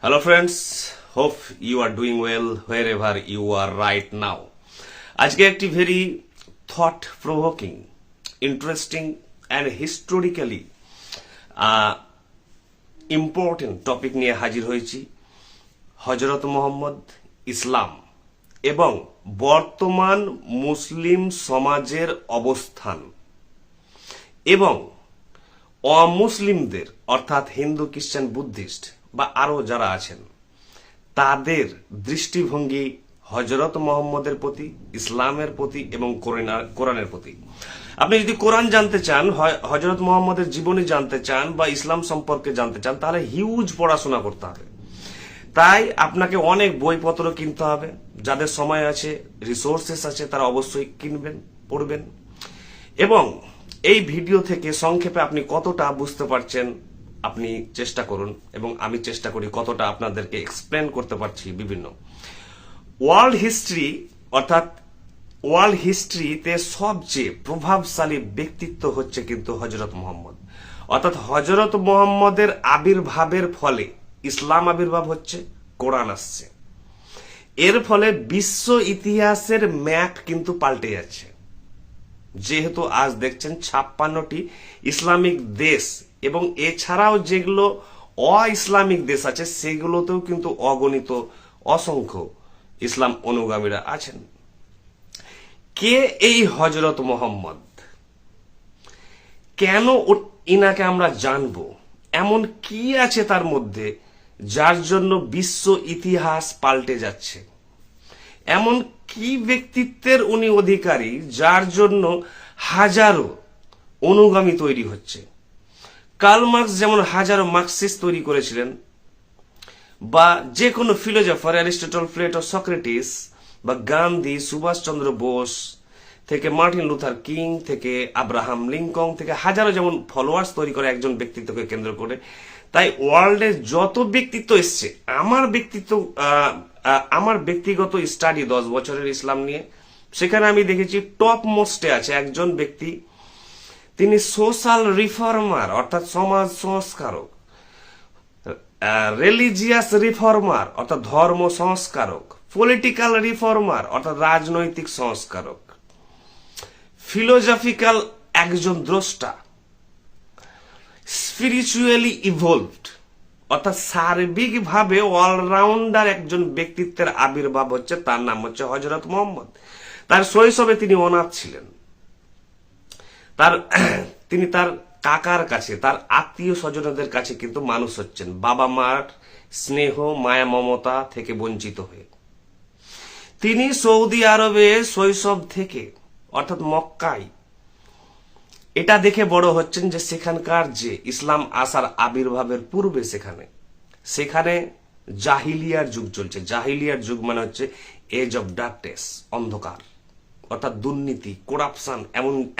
Hello friends, hope you are doing well wherever you are right now. আজকে একটি very thought provoking, interesting and historically important topic নিয়ে হাজির হয়েছি। হযরত মুহাম্মদ, ইসলাম এবং বর্তমান মুসলিম সমাজের অবস্থান এবং অমুসলিমদের অর্থাৎ হিন্দু, খ্রিস্টান, বুদ্ধিস্ট বা আরো যারা আছেন তাদের দৃষ্টিভঙ্গি হযরত মুহাম্মদের প্রতি, ইসলামের প্রতি এবং কোরআনের প্রতি। আপনি যদি কোরআন জানতে চান, হযরত মুহাম্মদের জীবনী জানতে চান বা ইসলাম সম্পর্কে জানতে চান, তাহলে হিউজ পড়াশোনা করতে হবে। তাই আপনাকে অনেক বইপত্র কিনতে হবে। যাদের সময় আছে, রিসোর্সেস আছে, তারা অবশ্যই কিনবেন, পড়বেন। এবং এই ভিডিও থেকে সংক্ষেপে আপনি কতটা বুঝতে পারছেন আপনি চেষ্টা করুন, এবং আমি চেষ্টা করি কতটা আপনাদেরকে এক্সপ্লেন করতে পারছি বিভিন্ন ওয়ার্ল্ড হিস্ট্রি। অর্থাৎ ওয়ার্ল্ড হিস্ট্রিতে সবচেয়ে প্রভাবশালী ব্যক্তিত্ব হচ্ছে কিন্তু হযরত মুহাম্মদ। অর্থাৎ হযরত মুহাম্মদের আবির্ভাবের ফলে ইসলাম আবির্ভাব হচ্ছে, কোরআন আসছে। এর ফলে বিশ্ব ইতিহাসের ম্যাপ কিন্তু পাল্টে যাচ্ছে। যেহেতু আজ দেখছেন 56টি ইসলামিক দেশ এবং এছাড়াও যেগুলো অ-ইসলামিক দেশ আছে সেগুলোতেও কিন্তু অগণিত অসংখ্য ইসলাম অনুগামীরা আছেন। কে এই হযরত মুহাম্মদ? কেন ইনাকে আমরা জানবো? এমন কি আছে তার মধ্যে যার জন্য বিশ্ব ইতিহাস পাল্টে যাচ্ছে? এমন কি ব্যক্তিত্বের উনি অধিকারী যার জন্য হাজারো অনুগামী তৈরি হচ্ছে? কার্ল মার্কস যেমন হাজারো মার্কসিস্ট তৈরি করেছিলেন, বা যে কোনো ফিলোজফার, অ্যারিস্টটল, প্লেটো, সক্রেটিস বা গান্ধী, সুভাষচন্দ্র বোস থেকে মার্টিন লুথার কিং থেকে আব্রাহাম লিঙ্কন থেকে হাজারো যেমন ফলোয়ার্স তৈরি করে একজন ব্যক্তিত্বকে কেন্দ্র করে, তাই ওয়ার্ল্ডে যত ব্যক্তিত্ব এসছে, আমার ব্যক্তিগত স্টাডি 10 বছরের ইসলাম নিয়ে, সেখানে আমি দেখেছি টপ মোস্টে আছে একজন ব্যক্তি। তিনি সোশ্যাল রিফর্মার অর্থাৎ সমাজ সংস্কারক, রিলিজিয়াস রিফর্মার অর্থাৎ ধর্ম সংস্কারক, পলিটিক্যাল রিফর্মার অর্থাৎ রাজনৈতিক সংস্কারক, ফিলোজফিক্যাল একজন দ্রষ্টা, স্পিরিচুয়ালি ইভলভড অর্থাৎ সার্বিকভাবে অলরাউন্ডার একজন ব্যক্তিত্বের আবির্ভাব হচ্ছে। তার নাম হচ্ছে হযরত মুহাম্মদ। তার শৈশবে তিনি অনাথ ছিলেন। তিনি তার কাকার কাছে, তার আত্মীয় স্বজনদের কাছে কিন্তু মানুষ হচ্ছেন, বাবা মার স্নেহ, মায়া, মমতা থেকে বঞ্চিত হয়ে। তিনি সৌদি আরবে শৈশব থেকে অর্থাৎ মক্কায় এটা দেখে বড় হচ্ছেন যে সেখানকার যে ইসলাম আসার আবির্ভাবের পূর্বে সেখানে জাহিলিয়ার যুগ চলছে। জাহিলিয়ার যুগ মানে হচ্ছে এজ অফ ডার্কনেস, অন্ধকার, অর্থাৎ দুর্নীতি, করাপশন।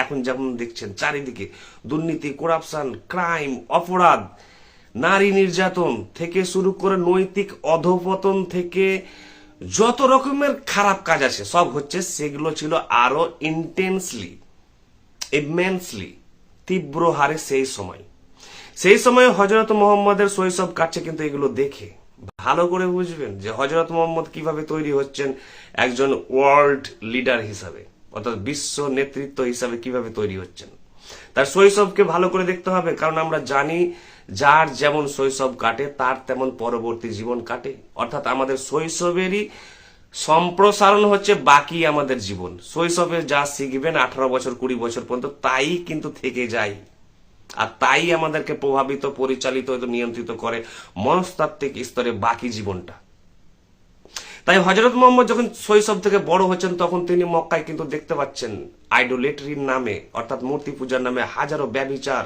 এখন যেমন দেখছেন চারিদিকে দুর্নীতি, করাপশন, ক্রাইম, অপরাধ, নারী নির্যাতন থেকে শুরু করে নৈতিক অধঃপতন থেকে যত রকমের খারাপ কাজ আছে সব হচ্ছে। সেগুলো ছিল আরো ইন্টেন্সলি, ইমেন্সলি, তীব্র হারে সেই সময় হযরত মুহাম্মদের শৈশব কাটছে। কিন্তু এগুলো দেখে ভালো করে বুঝবেন যে হযরত মুহাম্মদ কিভাবে তৈরি হচ্ছেন একজন ওয়ার্ল্ড লিডার হিসাবে, অর্থাৎ বিশ্ব নেতৃত্ব হিসাবে কিভাবে তৈরি হচ্ছেন। তার শৈশবকে ভালো করে দেখতে হবে, কারণ আমরা জানি যার যেমন শৈশব কাটে তার তেমন পরবর্তী জীবন কাটে। অর্থাৎ আমাদের শৈশবেরই সম্প্রসারণ হচ্ছে বাকি আমাদের জীবন। শৈশবে যা শিখবেন 18 বছর 20 বছর পর্যন্ত তাই কিন্তু থেকে যায়, আর তাই আমাদেরকে প্রভাবিত, পরিচালিত, নিয়ন্ত্রিত করে মনস্তাত্ত্বিক স্তরে বাকি জীবনটা। তাই হযরত মুহাম্মদ যখন শৈশব থেকে বড় হচ্ছেন তখন তিনি মক্কায় কিন্তু দেখতে পাচ্ছেন আইডোলেটরির নামে অর্থাৎ মূর্তি পূজার নামে হাজারো ব্যভিচার।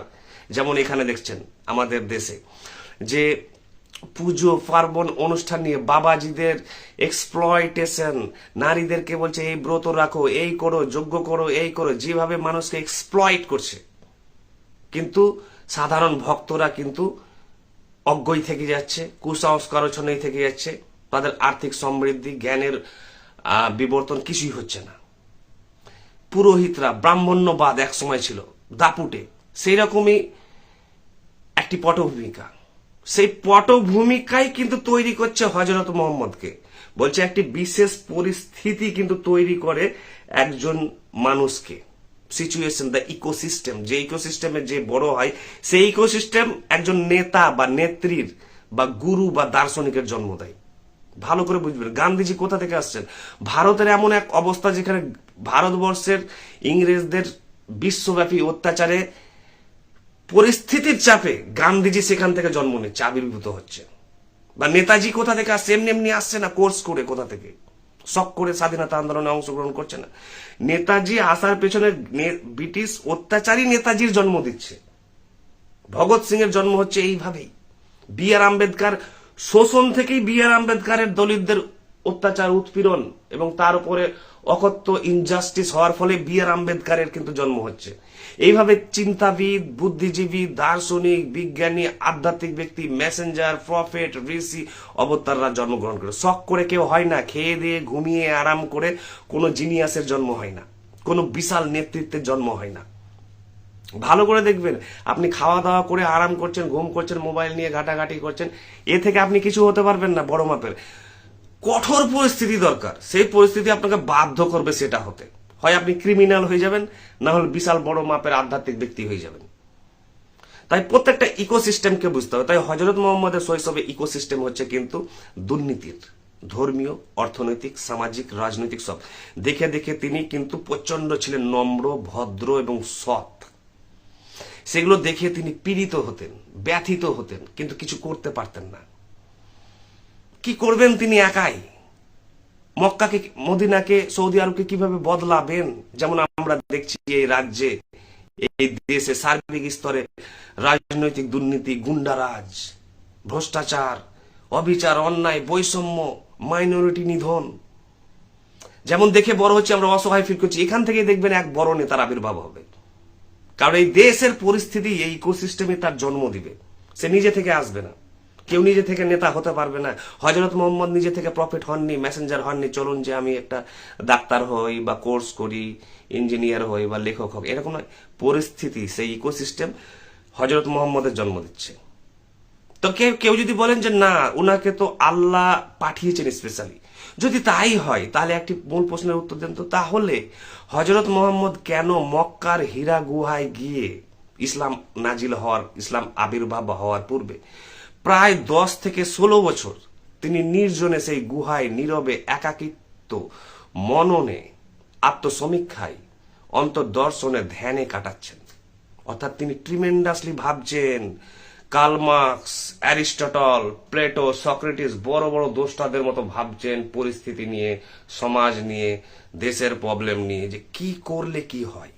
যেমন এখানে দেখছেন আমাদের দেশে যে পুজো পার্বণ অনুষ্ঠান নিয়ে বাবাজিদের এক্সপ্লয়টেশন, নারীদেরকে বলছে এই ব্রত রাখো, এই করো, যজ্ঞ করো, এই করো, যেভাবে মানুষকে এক্সপ্লয়েট করছে। কিন্তু সাধারণ ভক্তরা কিন্তু অজ্ঞই থেকে যাচ্ছে, কুসংস্কারচ্ছন্নই থেকে যাচ্ছে। তাদের আর্থিক সমৃদ্ধি, জ্ঞানের বিবর্তন কিছুই হচ্ছে না। পুরোহিতরা, ব্রাহ্মণ্যবাদ এক সময় ছিল দাপুটে, সেই রকমই একটি পটভূমিকা। সেই পটভূমিকাই কিন্তু তৈরি করছে হযরত মুহাম্মদকে। বলছে একটি বিশেষ পরিস্থিতি কিন্তু তৈরি করে একজন মানুষকে, সিচুয়েশন, দ্য ইকোসিস্টেম, যে ইকোসিস্টেমে যে বড় হয় সেই ইকোসিস্টেম একজন নেতা বা নেত্রীর বা গুরু বা দার্শনিকের জন্ম দেয়। ভালো করে বুঝবেন গান্ধীজি কোথা থেকে আসছেন। ভারতের এমন এক অবস্থা যেখানে ভারতবর্ষের ইংরেজদের বিশ্বব্যাপী অত্যাচারে পরিস্থিতির চাপে গান্ধীজি সেখান থেকে জন্ম নিচ্ছে, আবির্ভূত হচ্ছে। বা নেতাজি কোথা থেকে আসছে, এমনি এমনি আসছে না, কোর্স করে কোথা থেকে, শখ করে স্বাধীনতা আন্দোলনে অংশগ্রহণ করছে না। নেতাজি আসার পেছনে ব্রিটিশ অত্যাচারী নেতাজির জন্ম দিচ্ছে। ভগৎ সিং এর জন্ম হচ্ছে এইভাবেই। বি আর আম্বেদকর শোষণ থেকেই বি আর আম্বেদকরের দলিতদের অত্যাচার, উৎপীড়ন এবং তার উপরে অকথ্য ইনজাস্টিস হওয়ার ফলে বি আর আম্বেদকরের কিন্তু জন্ম হচ্ছে। এইভাবে চিন্তাবিদ, বুদ্ধিজীবী, দার্শনিক, বিজ্ঞানী, আধ্যাত্মিক ব্যক্তি, মেসেঞ্জার, প্রফেট, ঋষি, অবতাররা জন্মগ্রহণ করে। শখ করে কেউ হয় না, খেয়ে দিয়ে ঘুমিয়ে আরাম করে কোনো জিনিয়াসের জন্ম হয় না, কোনো বিশাল নেতৃত্বের জন্ম হয় না। ভালো করে দেখবেন, আপনি খাওয়া দাওয়া করে আরাম করছেন, ঘুম করছেন, মোবাইল নিয়ে ঘাটাঘাটি করছেন, এ থেকে আপনি কিছু হতে পারবেন না। বড় মাপের কঠোর পরিস্থিতি দরকার, সেই পরিস্থিতি আপনাকে বাধ্য করবে সেটা হতে। হয় আপনি ক্রিমিনাল হয়ে যাবেন, না হলে বিশাল বড় মাপের আধ্যাত্মিক ব্যক্তি হয়ে যাবেন। তাই প্রত্যেকটা ইকোসিস্টেমকে বুঝতে হবে। তাই হযরত মুহাম্মদের শৈশবে ইকোসিস্টেম হচ্ছে কিন্তু দুর্নীতির, ধর্মীয়, অর্থনৈতিক, সামাজিক, রাজনৈতিক সব। দেখে দেখে তিনি কিন্তু প্রচন্ড ছিলেন নম্র, ভদ্র এবং সৎ। সেগুলো দেখে তিনি পীড়িত হতেন, ব্যথিত হতেন, কিন্তু কিছু করতে পারতেন না। কি করবেন তিনি একাই? মক্কাকে, মদিনাকে, সৌদি আরবকে কিভাবে বদলাবেন? যেমন আমরা দেখছি এই রাজ্যে, এই দেশে সার্বিক স্তরে রাজনৈতিক দুর্নীতি, গুন্ডারাজ, ভ্রষ্টাচার, অবিচার, অন্যায়, বৈষম্য, মাইনরিটি নিধন। যেমন দেখে বড় হচ্ছে, আমরা অসহায় ফিল করছি। এখান থেকে দেখবেন এক বড় নেতার আবির্ভাব হবে। কারণ এই দেশের পরিস্থিতি এই ইকোসিস্টেমে তার জন্ম দিবে। সে নিজে থেকে আসবে না, কেউ নিজে থেকে নেতা হতে পারবে না। হযরত মুহাম্মদ নিজে থেকে প্রফেট হননি, মেসেঞ্জার হননি। চলুন যে আমি একটা ডাক্তার হই বা কোর্স করি, ইঞ্জিনিয়ার হই বা লেখক হই, এরকম নয়। পরিস্থিতি, সেই ইকোসিস্টেম হযরত মুহাম্মদের জন্ম দিচ্ছে। তো কেউ যদি বলেন যে না, উনাকে তো আল্লাহ পাঠিয়েছেন স্পেশালি, যদি তাই হয় তাহলে একটি মূল প্রশ্নের উত্তর দেন তো। তাহলে হযরত মুহাম্মদ কেন মক্কার হীরা গুহায় গিয়ে ইসলাম নাজিল হওয়ার, ইসলাম আবির্ভাব হওয়ার পূর্বে প্রায় 10 থেকে 16 বছর তিনি নির্জনে সেই গুহায় নীরবে একাকিত্ব, মননে, আত্মসমীক্ষায়, অন্তর্দর্শনে, ধ্যানে কাটাচ্ছেন? অর্থাৎ তিনি ট্রিমেন্ডাসলি ভাবছেন। Karl Marx, Aristotle, Plato, Socrates বড় বড় দোস্তাদের মতো ভাবছেন পরিস্থিতি নিয়ে, সমাজ নিয়ে, দেশের প্রবলেম নিয়ে, যে কি করলে কি হয়।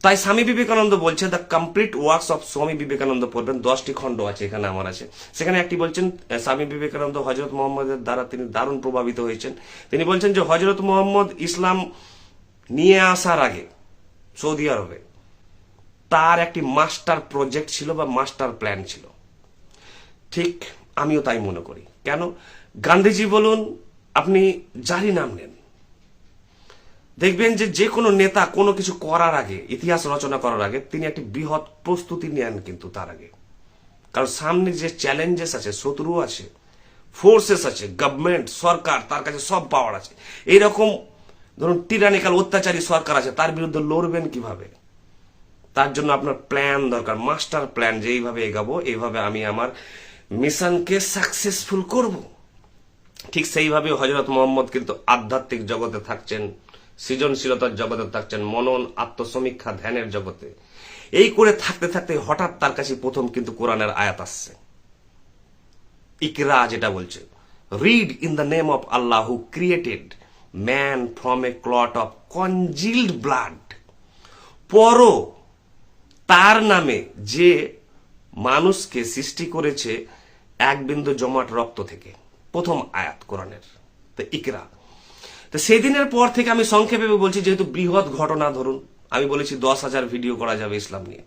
তাই স্বামী বিবেকানন্দ বলছে, the complete works of Swami Vivekananda পড়বেন, 10টি খণ্ড আছে এখানে আমার আছে। সেখানে একটি বলছেন স্বামী বিবেকানন্দ হযরত মুহাম্মদের দ্বারা তিনি দারুণ প্রভাবিত হয়েছেন। তিনি বলছেন যে হযরত মুহাম্মদ ইসলাম নিয়ে আসার আগে সৌদি আরবে তার একটি মাস্টার প্রজেক্ট ছিল বা মাস্টার প্ল্যান ছিল। ঠিক আমিও তাই মনে করি। কেন? গান্ধীজি বলুন, আপনি যারই নাম নেন, দেখবেন যে যে কোনো নেতা কোনো কিছু করার আগে, ইতিহাস রচনা করার আগে তিনি একটি বৃহৎ প্রস্তুতি নেন কিন্তু তার আগে। কারণ সামনে যে চ্যালেঞ্জেস আছে, শত্রু আছে, ফোর্সেস আছে, গভর্নমেন্ট, সরকার, তার কাছে সব পাওয়ার আছে। এইরকম ধরুন টিরানিক্যাল অত্যাচারী সরকার আছে, তার বিরুদ্ধে লড়বেন কিভাবে? তার জন্য আপনার প্ল্যান দরকার, মাস্টার প্ল্যান, যে এইভাবে এগাবো, এইভাবে আমি আমার মিশনকে সাকসেসফুল করব। ঠিক সেইভাবে হযরত মুহাম্মদ কিন্তু আধ্যাত্মিক জগতে থাকছেন, সৃজনশীলতার জগতে থাকছেন, মনন, আত্মসমীক্ষা, ধ্যানের জগতে। এই করে থাকতে থাকতে হঠাৎ তার কাছে প্রথম কিন্তু কোরআনের আয়াত আসছে, ইকরা, যেটা বলছে read in the name of Allah who created man from a clot of congealed blood. পড়ো তার নামে যে মানুষকে সৃষ্টি করেছে এক বিন্দু জমাট রক্ত থেকে। প্রথম আয়াত কোরআনের, তো ইকরা। তো সেই দিনের পর থেকে আমি সংক্ষেপে বলছি, যেহেতু বৃহৎ ঘটনা, ধরুন আমি বলেছি 10,000 ভিডিও করা যাবে ইসলাম নিয়ে।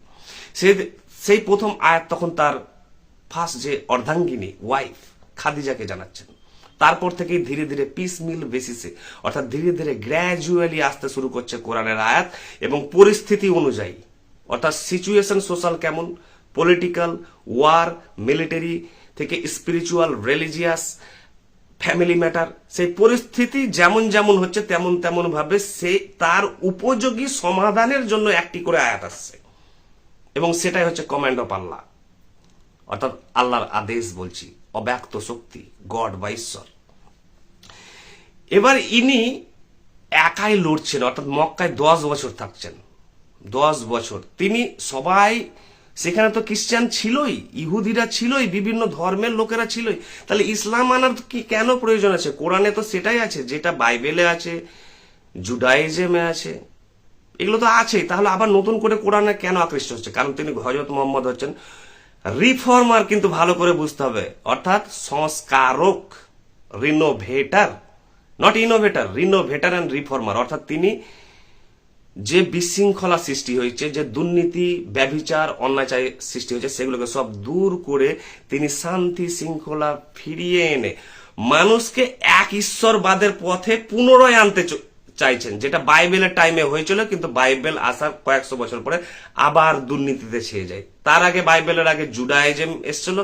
সেই প্রথম আয়াত তখন তার ফার্স্ট যে অর্ধাঙ্গিনী ওয়াইফ খাদিজাকে জানাচ্ছেন। তারপর থেকে ধীরে ধীরে পিস মিল বেসিসে, অর্থাৎ ধীরে ধীরে গ্র্যাজুয়ালি আসতে শুরু করছে কোরআনের আয়াত এবং পরিস্থিতি অনুযায়ী, অর্থাৎ সিচুয়েশন সোশ্যাল কেমন, পলিটিক্যাল, ওয়ার, মিলিটারি থেকে স্পিরিচুয়াল, রিলিজিয়াস, ফ্যামিলি ম্যাটার, সেই পরিস্থিতি যেমন যেমন হচ্ছে তেমন তেমন ভাবে সে তার উপযোগী সমাধানের জন্য একটি করে আয়াত আসছে, এবং সেটাই হচ্ছে কমান্ড অফ আল্লাহ, অর্থাৎ আল্লাহর আদেশ বলছি, অব্যক্ত শক্তি, গড বা ঈশ্বর। এবার ইনি একাই লড়ছেন, অর্থাৎ মক্কায় 10 বছর থাকছেন, 10 বছর। তিনি সবাই, সেখানে তো খ্রিস্টান ছিলই, ইহুদিরা ছিলই, বিভিন্ন ধর্মের লোকেরা ছিলই, তাহলে ইসলাম আনার কি কেন প্রয়োজন আছে? কোরআনে তো সেটাই আছে, যেটা বাইবেলে আছে, জুডাইজমে আছে, এগুলো তো আছেই। তাহলে আবার নতুন করে কোরআনে কেন আকৃষ্ট হচ্ছে? কারণ তিনি হযরত মুহাম্মদ হচ্ছেন রিফর্মার, কিন্তু ভালো করে বুঝতে হবে, অর্থাৎ সংস্কারক, রিনোভেটার, নট ইনোভেটার, রিনোভেটার অ্যান্ড রিফর্মার। অর্থাৎ তিনি যে বিশৃঙ্খলা সৃষ্টি হয়েছে, যে দুর্নীতি, ব্যভিচার, অন্যায় সৃষ্টি হয়েছে, সেগুলোকে সব দূর করে তিনি শান্তি শৃঙ্খলা ফিরিয়ে এনে মানুষকে এক ঈশ্বরবাদের পথে পুনরায় আনতে চাইছেন, যেটা বাইবেলের টাইমে হয়েছিল, কিন্তু বাইবেল আসার কয়েকশো বছর পরে আবার দুর্নীতিতে ছেয়ে যায়। তার আগে, বাইবেলের আগে জুডাইজম এসেছিল,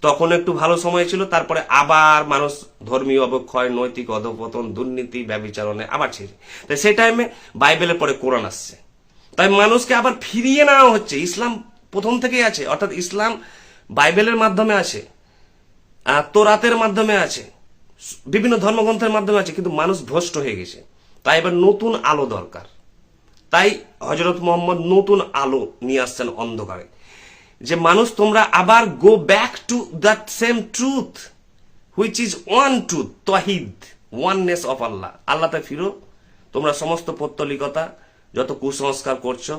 তখন একটু ভালো সময় ছিল, তারপরে আবার মানুষ ধর্মীয় অবক্ষয়, নৈতিক অধপতন, দুর্নীতি, ব্যভিচারণে আবার ছেড়ে। তাই সেই টাইমে বাইবেলের পরে কোরআন আসছে, তাই মানুষকে আবার ফিরিয়ে নেওয়া হচ্ছে। ইসলাম প্রথম থেকেই আছে, অর্থাৎ ইসলাম বাইবেলের মাধ্যমে আছে, তোরাতের মাধ্যমে আছে, বিভিন্ন ধর্মগ্রন্থের মাধ্যমে আছে, কিন্তু মানুষ ভ্রষ্ট হয়ে গেছে। তাই এবার নতুন আলো দরকার। তাই হযরত মুহাম্মদ নতুন আলো নিয়ে আসছেন অন্ধকারে, যে মানুষ তোমরা আবার go back to that same truth which is one truth, তাওহীদ, ওয়াননেস অফ আল্লাহ। আল্লাহতে ফিরো। তোমরা সমস্ত পৌত্তলিকতা, যত কুসংস্কার করছো,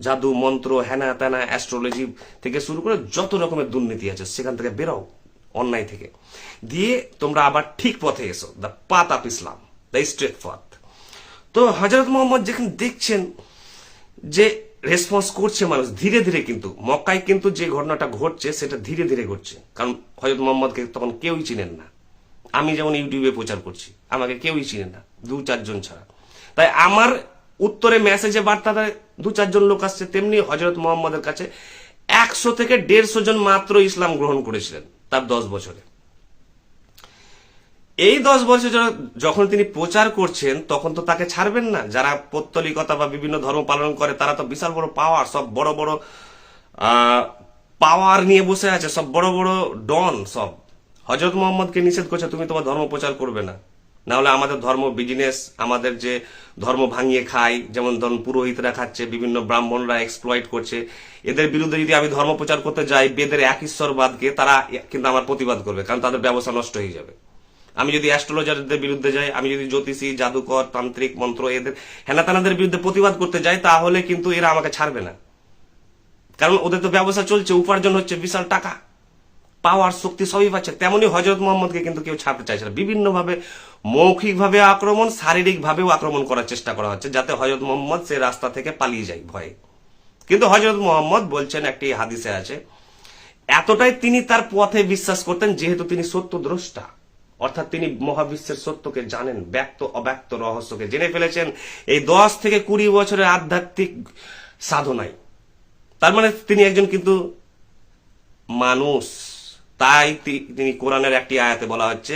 জাদু মন্ত্র, হেনা তেনা, অ্যাস্ট্রোলজি থেকে শুরু করে যত রকমের দুর্নীতি আছে, সেখান থেকে বেরো, অন্যায় থেকে দিয়ে তোমরা আবার ঠিক পথে এসো, the path of Islam, the straight path. তো হযরত মুহাম্মদ যেখানে দেখছেন যে রেসপন্স করছে মানুষ ধীরে ধীরে, কিন্তু মক্কায় কিন্তু যে ঘটনাটা ঘটছে সেটা ধীরে ধীরে ঘটছে, কারণ হযরত মুহাম্মদকে তখন কেউই চিনেন না। আমি যেমন ইউটিউবে প্রচার করছি, আমাকে কেউই চিনেন না, 2-4 জন ছাড়া। তাই আমার উত্তরে মেসেজে বার্তাতে 2-4 জন লোক আসছে, তেমনি হযরত মুহাম্মদের কাছে 100 থেকে 150 জন মাত্র ইসলাম গ্রহণ করেছিলেন তার 10 বছরে। এই 10 বছর যখন তিনি প্রচার করছেন, তখন তো তাকে ছাড়বেন না। যারা পৌত্তলিকতা বা বিভিন্ন ধর্ম পালন করে, তারা তো বিশাল বড় পাওয়ার, সব বড় বড় পাওয়ার নিয়ে বসে আছে, সব বড় বড় ডন সব। হযরত মুহাম্মদকে নিষেধ করছে, তুমি তোমার ধর্ম প্রচার করবে না, না হলে আমাদের ধর্ম বিজনেস, আমাদের যে ধর্ম ভাঙিয়ে খায়, যেমন ধরুন পুরোহিতরা খাচ্ছে, বিভিন্ন ব্রাহ্মণরা এক্সপ্লয়েট করছে, এদের বিরুদ্ধে যদি আমি ধর্ম প্রচার করতে যাই, বেদের এক ঈশ্বরবাদকে, তারা কিন্তু আমার প্রতিবাদ করবে, কারণ তাদের ব্যবসা নষ্ট হয়ে যাবে। আমি যদি অ্যাস্ট্রোলজারদের বিরুদ্ধে যাই, আমি যদি জ্যোতিষী, জাদুকর, তান্ত্রিক, মন্ত্র, এদের হেনাতানাদের বিরুদ্ধে প্রতিবাদ করতে যাই, তাহলে কিন্তু এরা আমাকে ছাড়বে না, কারণ ওদের তো ব্যবসা চলছে, উপার্জন হচ্ছে, বিশাল টাকা, পাওয়ার, শক্তি সবই পাচ্ছে। তেমনি হযরত মুহাম্মদকে কিন্তু কেউ ছাড়তে চাইছে না। বিভিন্নভাবে মৌখিকভাবে আক্রমণ, শারীরিকভাবেও আক্রমণ করার চেষ্টা করা হচ্ছে, যাতে হযরত মুহাম্মদ সে রাস্তা থেকে পালিয়ে যায় ভয়ে। কিন্তু হযরত মুহাম্মদ বলছেন, একটি হাদিসে আছে, এতটাই তিনি তার পথে বিশ্বাস করতেন, যেহেতু তিনি সত্যদ্রষ্টা, অর্থাৎ তিনি মহাবিশ্বের সত্যকে জানেন, ব্যক্ত অব্যক্ত রহস্যকে জেনে ফেলেছেন এই 10 থেকে 20 বছরের আধ্যাত্মিক সাধনায়। তার মানে তিনি একজন কিন্তু মানুষ। তাই তিনি কোরআনের একটি আয়াতে বলা হচ্ছে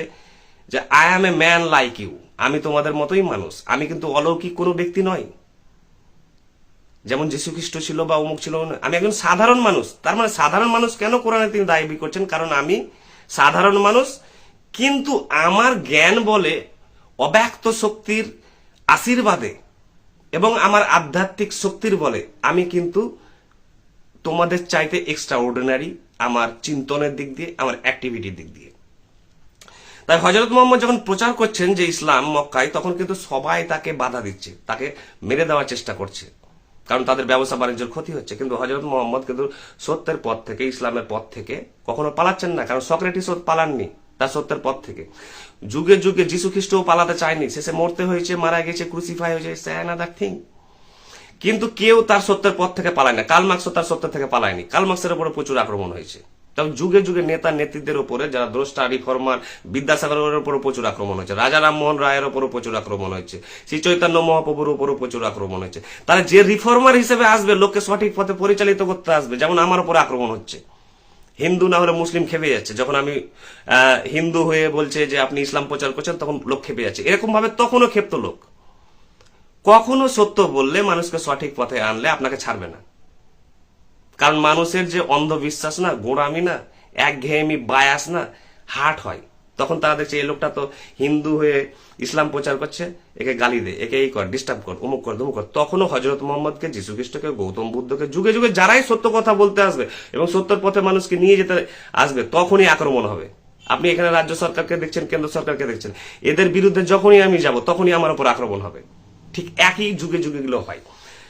যে I am a man like you, আমি তোমাদের মতোই মানুষ, আমি কিন্তু অলৌকিক কোনো ব্যক্তি নয়, যেমন যীশু খ্রিস্ট ছিল বা অমুক ছিল, আমি একজন সাধারণ মানুষ। তার মানে সাধারণ মানুষ কেন কোরআনে তিনি দাবি করছেন? কারণ আমি সাধারণ মানুষ, কিন্তু আমার জ্ঞান বলে, অব্যক্ত শক্তির আশীর্বাদে এবং আমার আধ্যাত্মিক শক্তির বলে আমি কিন্তু তোমাদের চাইতে এক্সট্রা অর্ডিনারি, আমার চিন্তনের দিক দিয়ে, আমার অ্যাক্টিভিটির দিক দিয়ে। তাই হযরত মুহাম্মদ যখন প্রচার করছেন যে ইসলাম মক্কায়, তখন কিন্তু সবাই তাকে বাধা দিচ্ছে, তাকে মেরে দেওয়ার চেষ্টা করছে, কারণ তাদের ব্যবসা বাণিজ্যের ক্ষতি হচ্ছে। কিন্তু হযরত মুহাম্মদ কিন্তু সত্যের পথ থেকে, ইসলামের পথ থেকে কখনো পালাচ্ছেন না, কারণ সক্রেটিসও পালাননি তার সত্যের পথ থেকে। যুগে যুগে যীশু খ্রিস্টও পালাতে চায়নি, শেষে মরতে হয়েছে, মারা গেছে, ক্রুসিফাই হয়েছে, অ্যানাদার থিং। কিন্তু কেউ তার সত্যের পথ থেকে পালায় না। কার্ল মার্কসও তার সত্যের থেকে পালায়নি। কার্ল মার্কসের উপরে প্রচুর আক্রমণ হয়েছে, তখন যুগে যুগে নেতা নেত্রীদের উপরে যারা দ্রষ্টা রিফর্মার বিদ্যাসাগরের উপরও প্রচুর আক্রমণ হয়েছে, রাজা রামমোহন রায়ের উপরও প্রচুর আক্রমণ হয়েছে, শ্রী চৈতন্য মহাপ্রভুর উপরও প্রচুর আক্রমণ হয়েছে। তাহলে যে রিফর্মার হিসেবে আসবে, লোককে সঠিক পথে পরিচালিত করতে আসবে, যেমন আমার উপর আক্রমণ হচ্ছে, হিন্দু না হলে মুসলিম খেপে যাচ্ছে, যখন আমি হিন্দু হয়ে বলছে যে আপনি ইসলাম প্রচার করছেন তখন লোক খেপে যাচ্ছে। এরকম ভাবে তখনও ক্ষেপ্ত লোক। কখনো সত্য বললে, মানুষকে সঠিক পথে আনলে আপনাকে ছাড়বে না। কারণ মানুষের যে অন্ধবিশ্বাস না, গোঁড়ামি না, একঘেয়েমি, বায়াস না, হার্ট হয়। তখন তারা দেখছে এই লোকটা তো হিন্দু হয়ে ইসলাম প্রচার করছে, একে গালি দে, একে এই কর, ডিস্টার্ব কর, অমুক কর, ধমুক কর। তখনও হযরত মুহাম্মদকে, যীশু খ্রিস্টকে, গৌতম বুদ্ধকে, যুগে যুগে যারাই সত্য কথা বলতে আসবে এবং সত্যের পথে মানুষকে নিয়ে যেতে আসবে, তখনই আক্রমণ হবে। আপনি এখানে রাজ্য সরকারকে দেখছেন, কেন্দ্র সরকারকে দেখছেন, এদের বিরুদ্ধে যখনই আমি যাব তখনই আমার উপর আক্রমণ হবে। ঠিক একই যুগে যুগে গুলো হয়।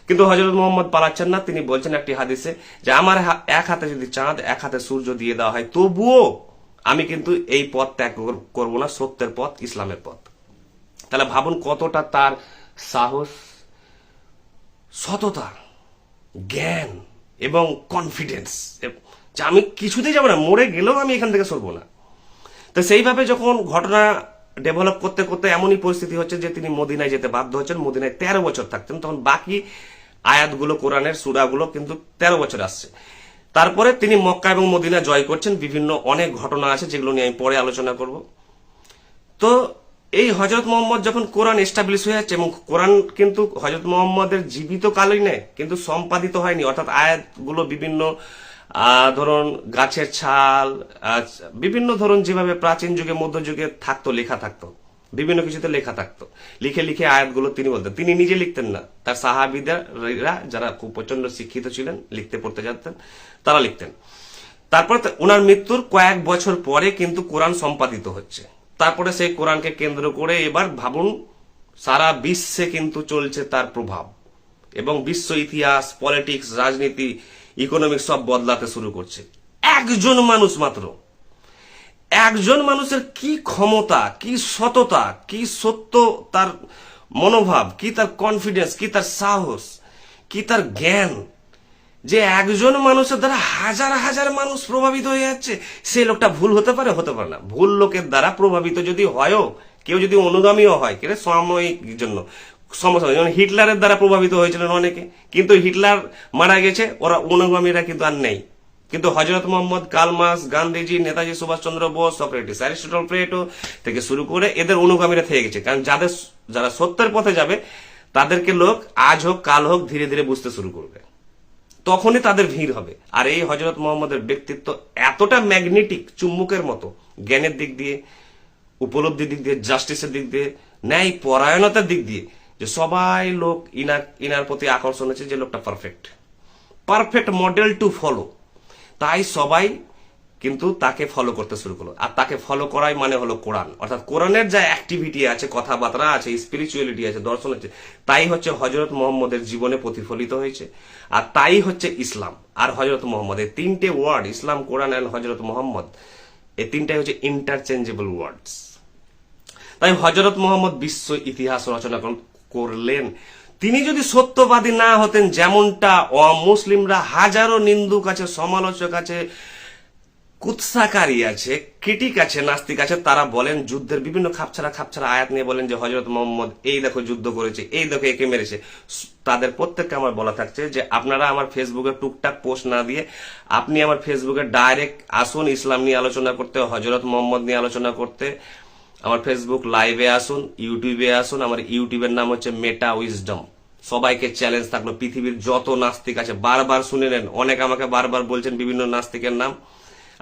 কিন্তু হযরত মুহাম্মদ পালাচ্ছেন না। তিনি বলছেন একটি হাদিসে যে আমার এক হাতে যদি চাঁদ, এক হাতে সূর্য দিয়ে দেওয়া হয়, তবুও আমি কিন্তু এই পথ ত্যাগ করব না, সত্যের পথ, ইসলামের পথ। তাহলে ভাবুন কতটা তার সাহস, সততা, জ্ঞান এবং কনফিডেন্স যে আমি কিছুতেই যাবো না, মরে গেলেও আমি এখান থেকে সরবো না। তো সেইভাবে যখন ঘটনা ডেভেলপ করতে করতে এমনই পরিস্থিতি হচ্ছে যে তিনি মদিনায় যেতে বাধ্য হচ্ছেন। মদিনায় 13 বছর থাকতেন। তখন বাকি আয়াতগুলো, কোরআনের সূরাগুলো কিন্তু 13 বছর আসছে। তারপরে তিনি মক্কা এবং মদিনা জয় করছেন। বিভিন্ন অনেক ঘটনা আছে যেগুলো নিয়ে আমি পরে আলোচনা করব। তো এই হযরত মুহাম্মদ যখন কোরআন এস্টাবলিশ হয়ে যাচ্ছে, এবং কোরআন কিন্তু হযরত মুহাম্মদের জীবিত কালীনে কিন্তু সম্পাদিত হয়নি, অর্থাৎ আয়াতগুলো বিভিন্ন ধরুন গাছের ছাল, বিভিন্ন ধরুন যেভাবে প্রাচীন যুগে, মধ্যযুগে থাকতো, লেখা থাকতো, বিভিন্ন কিছুতে লেখা থাকতো, লিখে লিখে আয়াতগুলো তিনি বলতেন। তিনি নিজে লিখতেন না, তার সাহাবীরা যারা খুব প্রচন্ড শিক্ষিত ছিলেন, লিখতে পড়তে জানতেন, তারা লিখতেন। তারপর ওনার মৃত্যুর কয়েক বছর পরে কিন্তু কোরআন সম্পাদিত হচ্ছে। তারপরে সেই কোরআনকে কেন্দ্র করে এবার ভাবুন সারা বিশ্বে কিন্তু চলছে তার প্রভাব, এবং বিশ্ব ইতিহাস, পলিটিক্স, রাজনীতি, ইকোনমিক্স সব বদলাতে শুরু করছে। একজন মানুষ মাত্র, একজন মানুষের কি ক্ষমতা, কি সততা, কি সত্য তার মনোভাব, কি তার কনফিডেন্স, কি তার সাহস, কি তার জ্ঞান, যে একজন মানুষের দ্বারা হাজার হাজার মানুষ প্রভাবিত হয়ে যাচ্ছে। সেই লোকটা ভুল হতে পারে? হতে পারে না। ভুল লোকের দ্বারা প্রভাবিত যদি হয়ও, কেউ যদি অনুগামীও হয়, কেন সাময়িক জন্য সমস্যা, যেমন হিটলারের দ্বারা প্রভাবিত হয়েছিলেন অনেকে, কিন্তু হিটলার মারা গেছে, ওরা অনুগামীরা কিন্তু আর নেই। কিন্তু Hazrat Muhammad, Karl Marx, Gandhiji, Netaji Subhas Chandra Bose, Socrates, Aristotle, Plato থেকে শুরু করে এদের অনুগামীরা থেকে গেছে। কারণ যারা সত্যের পথে যাবে তাদেরকে লোক আজ হোক কাল হোক ধীরে ধীরে বুঝতে শুরু করবে, তখনই তাদের ভিড় হবে। আর এই হযরত মুহাম্মদের ব্যক্তিত্ব এতটা ম্যাগনেটিক, চুম্বকের মতো, জ্ঞানের দিক দিয়ে, উপলব্ধির দিক দিয়ে, জাস্টিসের দিক দিয়ে, ন্যায় পরায়ণতার দিক দিয়ে, যে সবাই লোক ইনার প্রতি আকর্ষণ হচ্ছে, যে লোকটা পারফেক্ট মডেল টু ফলো। তাই সবাই কিন্তু তাকে ফলো করতে শুরু করলো। আর তাকে ফলো করাই মানে হলো কোরআন, অর্থাৎ কোরআনের যা অ্যাক্টিভিটি আছে, কথাবার্তা আছে, স্পিরিচুয়ালিটি আছে, দর্শন আছে, তাই হচ্ছে হযরত মুহাম্মদের জীবনে প্রতিফলিত হয়েছে। আর তাই হচ্ছে ইসলাম আর হযরত মুহাম্মদ, এই তিনটে ওয়ার্ড, ইসলাম, কোরআন এন্ড হযরত মুহাম্মদ, এই তিনটাই হচ্ছে ইন্টারচেঞ্জেবল ওয়ার্ডস। তাই হযরত মুহাম্মদ বিশ্ব ইতিহাস রচনা করলেন। তিনি যদি সত্যবাদী না হতেন, যেমনটা অমুসলিমরা হাজারো নিন্দুক আছে, সমালোচক আছে, কুৎসাকারী আছে, ক্রিটিক আছে, নাস্তিক আছে, তারা বলেন, যুদ্ধের বিভিন্ন খাপছাড়া আয়াত নিয়ে বলেন যে হযরত মুহাম্মদ এই দেখো যুদ্ধ করেছে, এই দেখো একে মেরেছে। তাদের প্রত্যেককে আমার বলা থাকছে যে আপনারা আমার ফেসবুকে টুকটাক পোস্ট না দিয়ে আপনি আমার ফেসবুকে ডাইরেক্ট আসুন, ইসলাম নিয়ে আলোচনা করতে, হযরত মুহাম্মদ নিয়ে আলোচনা করতে। আমার ফেসবুক লাইভে আসুন, ইউটিউবে আসুন। আমার ইউটিউবের নাম হচ্ছে মেটা উইজডম। সবাইকে চ্যালেঞ্জ থাকলো, পৃথিবীর যত নাস্তিক আছে বারবার শুনে নেন, অনেক আমাকে বারবার বলছেন বিভিন্ন নাস্তিকের নাম,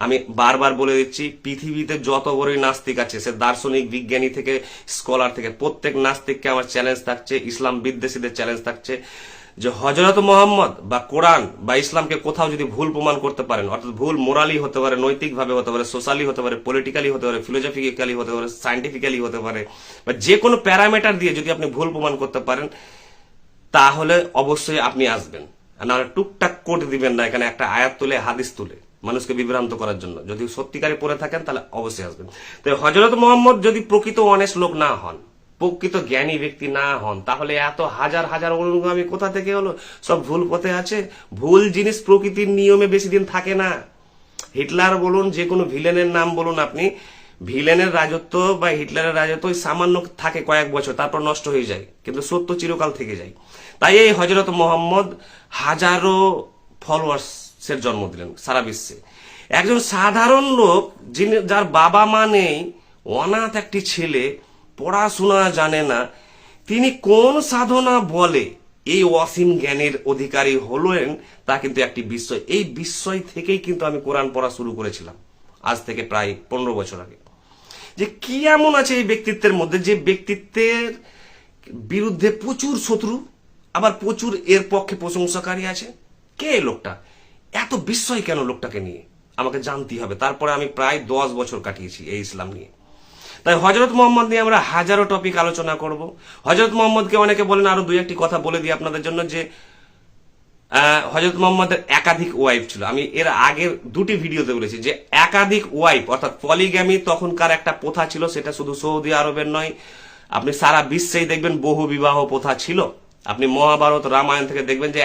আমি বারবার বলে দিচ্ছি, পৃথিবীতে যত বড়ই নাস্তিক আছে, সে দার্শনিক, বিজ্ঞানী থেকে স্কলার থেকে, প্রত্যেক নাস্তিককে আমার চ্যালেঞ্জ থাকছে, ইসলাম বিদ্বেষীদের চ্যালেঞ্জ থাকছে, যে হযরত মুহাম্মদ বা কোরআন বা ইসলামকে কোথাও যদি ভুল প্রমাণ করতে পারেন, অর্থাৎ ভুল মোরালি হতে পারে, নৈতিকভাবে হতে পারে, সোশ্যালি হতে পারে, পলিটিক্যালি হতে পারে, ফিলোসফিক্যালি হতে পারে, সায়েন্টিফিক্যালি হতে পারে, বা যে কোনো প্যারামিটার দিয়ে যদি আপনি ভুল প্রমাণ করতে পারেন, তাহলে অবশ্যই আপনি আসবেন। না টুকটাক কোট দিবেন না এখানে একটা আয়াত তুলে, হাদিস তুলে মানুষকে বিভ্রান্ত করার জন্য। যদি সত্যিকারে পড়ে থাকেন তাহলে অবশ্যই আসবেন। তো হযরত মুহাম্মদ যদি প্রকৃত অনেস্ট লোক না হন, প্রকৃত জ্ঞানী ব্যক্তি না হন, তাহলে এত হাজার হাজার অনুগামী কোথা থেকে হলো? সব ভুল পথে আছে। ভুল জিনিস প্রকৃতির নিয়মে বেশি দিন থাকে না। হিটলার বলুন, যে কোনো ভিলেনের নাম বলুন আপনি, ভিলেনের রাজত্ব বা হিটলারের রাজত্ব ওই সামান্য থাকে কয়েক বছর, তারপর নষ্ট হয়ে যায়, কিন্তু সত্য চিরকাল থেকে যায়। তাই এই হযরত মোহাম্মদ হাজারো ফলোয়ার্সের জন্ম দিলেন সারা বিশ্বে। একজন সাধারণ লোক, যিনি, যার বাবা মা নেই, অনাথ একটি ছেলে, পড়াশোনা জানে না, তিনি কোন সাধনা বলে এই অসীম জ্ঞানের অধিকারী হলেন, তা কিন্তু একটি বিস্ময়। এই বিস্ময় থেকেই কিন্তু আমি কোরআন পড়া শুরু করেছিলাম আজ থেকে প্রায় 15 বছর আগে। যে কি এমন আছে এই ব্যক্তিত্বের মধ্যে, যে ব্যক্তিত্বের বিরুদ্ধে প্রচুর শত্রু, আবার প্রচুর এর পক্ষে প্রশংসাকারী আছে। কে এই লোকটা? এত বিস্ময় কেন লোকটাকে নিয়ে আমাকে জানতেই হবে। তারপরে আমি প্রায় 10 বছর কাটিয়েছি এই ইসলাম নিয়ে। তাই হযরত মোহাম্মদ নিয়ে আমরা হাজারো টপিক আলোচনা করব। হযরত মোহাম্মদকে অনেকে বলেন, আরো দুই একটি কথা বলে দিই আপনাদের জন্য, যে হযরত মোহাম্মদের একাধিক ওয়াইফ ছিল। আমি এর আগের দুটি ভিডিওতে বলেছি যে একাধিক ওয়াইফ অর্থাৎ পলিগ্যামি তখনকার একটা প্রথা ছিল। সেটা শুধু সৌদি আরবের নয়, আপনি সারা বিশ্বেই দেখবেন বহু বিবাহ প্রথা ছিল। আপনি মহাভারত রামায়ণ থেকে দেখবেন যে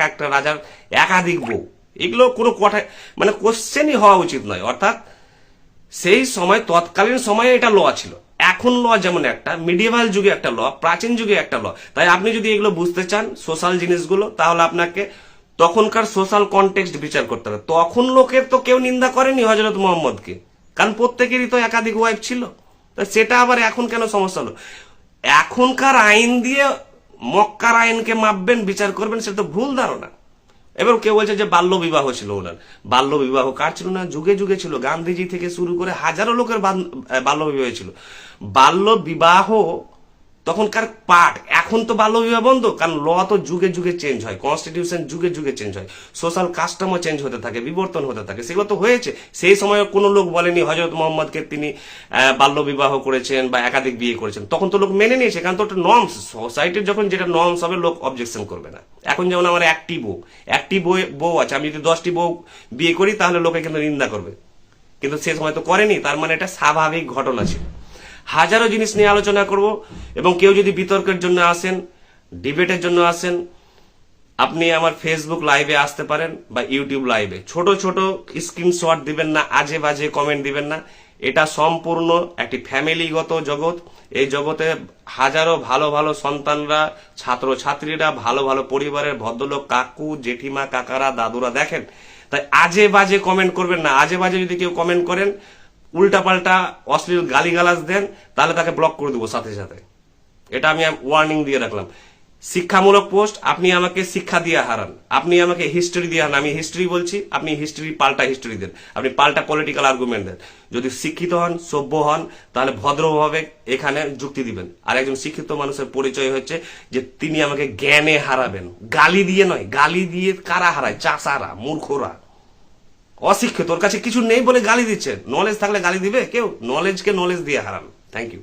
একটা রাজার একাধিক বউ। এগুলো কোনো কথা মানে কোশ্চেনই হওয়া উচিত নয়। অর্থাৎ সেই সময়, তৎকালীন সময়ে এটা ল ছিল। এখন ল যেমন একটা, মিডিয়েভাল যুগে একটা ল, প্রাচীন যুগে একটা ল। তাই আপনি যদি এগুলো বুঝতে চান সোশ্যাল জিনিসগুলো, তাহলে আপনাকে তখনকার সোশ্যাল কনটেক্সট বিচার করতে হবে। তখন লোকের তো কেউ নিন্দা করেনি হযরত মোহাম্মদকে, কারণ প্রত্যেকেরই তো একাধিক ওয়াইফ ছিল। তা সেটা আবার এখন কেন সমস্যা হলো? এখনকার আইন দিয়ে মক্কার আইনকে মাপবেন, বিচার করবেন, সেটা তো ভুল ধারণা। এবার কেউ বলছে যে বাল্য বিবাহ ছিল ওনার। বাল্য বিবাহ কার ছিল না? যুগে যুগে ছিল। গান্ধীজি থেকে শুরু করে হাজারো লোকের বাল্য বিবাহ ছিল। বাল্য বিবাহ তখনকার পার্ট। এখন তো বাল্য বিবাহ বন্ধ, কারণ ল তো যুগে যুগে চেঞ্জ হয়, কনস্টিটিউশন যুগে যুগে চেঞ্জ হয়, সোশ্যাল কাস্টমও চেঞ্জ হতে থাকে, বিবর্তন হতে থাকে। সেগুলো তো হয়েছে। সেই সময় কোনো লোক বলেনি হযরত মোহাম্মদকে তিনি বাল্য বিবাহ করেছেন বা একাধিক বিয়ে করেছেন। তখন তো লোক মেনে নিয়েছে, কারণ তো ওটা নর্মস। সোসাইটির যখন যেটা নর্মস হবে, লোক অবজেকশন করবে না। এখন যেমন আমার একটি বউ আছে, আমি যদি 10টি বউ বিয়ে করি তাহলে লোকে কিন্তু নিন্দা করবে, কিন্তু সে সময় তো করেনি। তার মানে এটা স্বাভাবিক ঘটনা ছিল। হাজারো জিনিস নিয়ে আলোচনা করব। এবং কেউ যদি বিতর্কের জন্য আসেন, ডিবেটের জন্য আসেন, আপনি আমার ফেসবুক লাইভে আসতে পারেন বা ইউটিউব লাইভে। ছোট ছোট স্ক্রিনশট দিবেন না, আজে বাজে কমেন্ট দিবেন না। এটা সম্পূর্ণ একটি ফ্যামিলিগত জগৎ। এই জগতে হাজারো ভালো ভালো সন্তানরা, ছাত্র ছাত্রীরা, ভালো ভালো পরিবারের ভদ্রলোক, কাকু জেঠিমা, কাকারা, দাদুরা দেখেন। তাই আজে বাজে কমেন্ট করবেন না। আজে বাজে যদি কেউ কমেন্ট করেন, উল্টাপাল্টা অশ্লীল গালিগালাজ দেন, তাহলে তাকে ব্লক করে দেবো সাথে সাথে। এটা আমি ওয়ার্নিং দিয়ে রাখলাম। শিক্ষামূলক পোস্ট, আপনি আমাকে শিক্ষা দিয়ে হারান, আপনি আমাকে হিস্ট্রি দিয়ে হারান। আমি হিস্ট্রি বলছি, আপনি পাল্টা হিস্ট্রি দেন, আপনি পাল্টা পলিটিক্যাল আর্গুমেন্ট দেন। যদি শিক্ষিত হন, সভ্য হন, তাহলে ভদ্রভাবে এখানে যুক্তি দিবেন। আর একজন শিক্ষিত মানুষের পরিচয় হচ্ছে যে তিনি আমাকে জ্ঞানে হারাবেন, গালি দিয়ে নয়। গালি দিয়ে কারা হারায়? চাষারা, মূর্খরা, অশিক্ষিত। ওর কাছে কিছু নেই বলে গালি দিচ্ছেন। নলেজ থাকলে গালি দিবে কেউ? নলেজকে নলেজ দিয়ে হারান। Thank you.